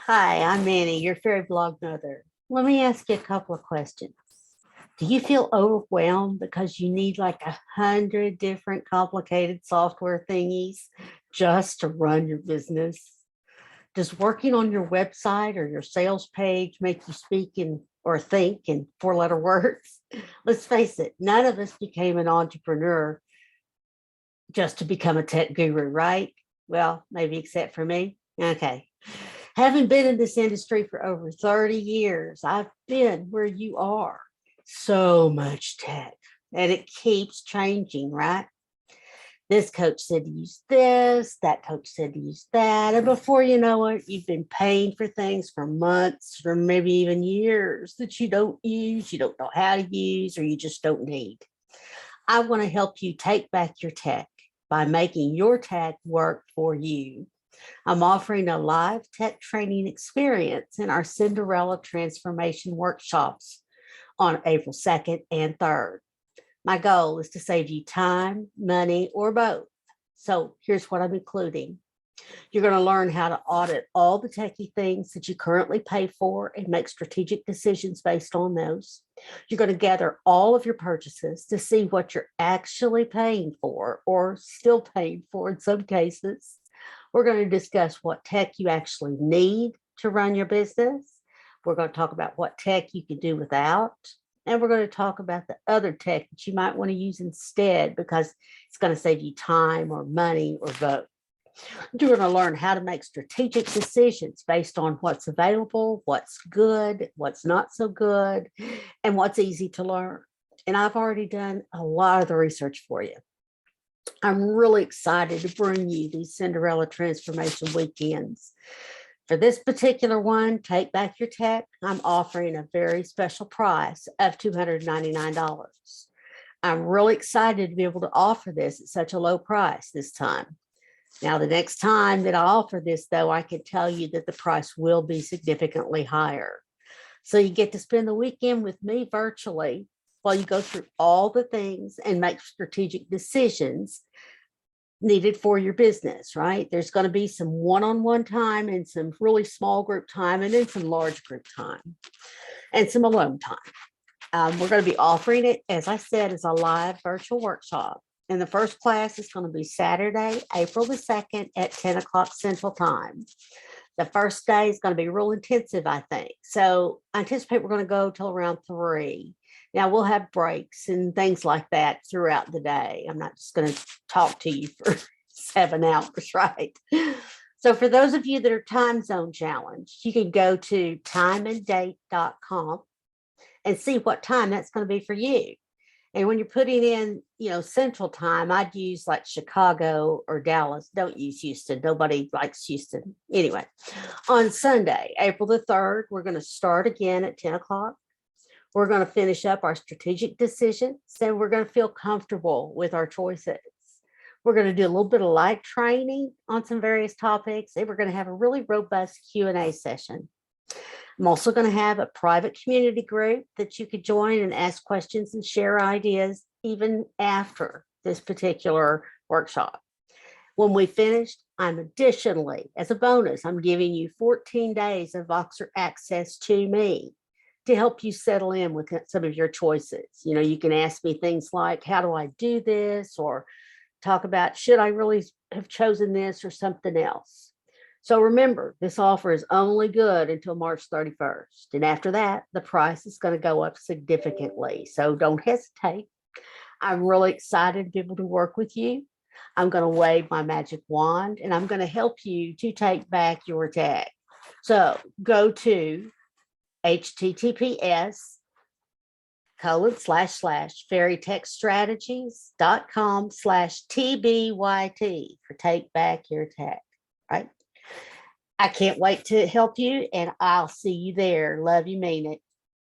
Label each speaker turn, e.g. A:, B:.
A: Hi, I'm Manny, your fairy blog mother. Let me ask you a couple of questions. Do you feel overwhelmed because you need like 100 different complicated software thingies just to run your business? Does working on your website or your sales page make you speak in or think in four-letter words? Let's face it, none of us became an entrepreneur just to become a tech guru, right? Well, maybe except for me. Okay. Having been in this industry for over 30 years, I've been where you are. So much tech, and it keeps changing, right? This coach said to use this, that coach said to use that. And before you know it, you've been paying for things for months or maybe even years that you don't use, you don't know how to use, or you just don't need. I want to help you take back your tech by making your tech work for you. I'm offering a live tech training experience in our Cinderella transformation workshops on April 2nd and 3rd. My goal is to save you time, money, or both. So here's what I'm including. You're going to learn how to audit all the techie things that you currently pay for and make strategic decisions based on those. You're going to gather all of your purchases to see what you're actually paying for or still paying for in some cases. We're going to discuss what tech you actually need to run your business. We're going to talk about what tech you can do without. And we're going to talk about the other tech that you might want to use instead because it's going to save you time or money or both. You're going to learn how to make strategic decisions based on what's available, what's good, what's not so good, and what's easy to learn. And I've already done a lot of the research for you. I'm really excited to bring you these Cinderella transformation weekends. For this particular one, Take Back Your Tech, I'm offering a very special price of $299. I'm really excited to be able to offer this at such a low price this time. Now, the next time that I offer this, though, I can tell you that the price will be significantly higher. So you get to spend the weekend with me virtually while you go through all the things and make strategic decisions needed for your business, right? There's going to be some one-on-one time and some really small group time and then some large group time and some alone time. We're going to be offering it, as I said, as a live virtual workshop. And the first class is going to be Saturday, April the 2nd at 10 o'clock Central Time. The first day is going to be real intensive, I think. So I anticipate we're going to go till around 3. Now we'll have breaks and things like that throughout the day. I'm not just going to talk to you for 7 hours, right? So for those of you that are time zone challenged, you can go to timeanddate.com and see what time that's going to be for you. And when you're putting in, Central Time, I'd use like Chicago or Dallas. Don't use Houston. Nobody likes Houston. Anyway, on Sunday, April the 3rd, we're going to start again at 10 o'clock. We're going to finish up our strategic decisions, and we're going to feel comfortable with our choices. We're going to do a little bit of light training on some various topics, and we're going to have a really robust Q&A session. I'm also going to have a private community group that you could join and ask questions and share ideas even after this particular workshop. When we finished, I'm additionally, as a bonus, I'm giving you 14 days of Voxer access to me to help you settle in with some of your choices. You can ask me things like, how do I do this? Or talk about, should I really have chosen this or something else? So remember, this offer is only good until March 31st. And after that, the price is going to go up significantly. So don't hesitate. I'm really excited to be able to work with you. I'm going to wave my magic wand and I'm going to help you to take back your tag. So go to https://fairytechstrategies.com/TBYT for take back your tag, right? I can't wait to help you, and I'll see you there. Love you, mean it.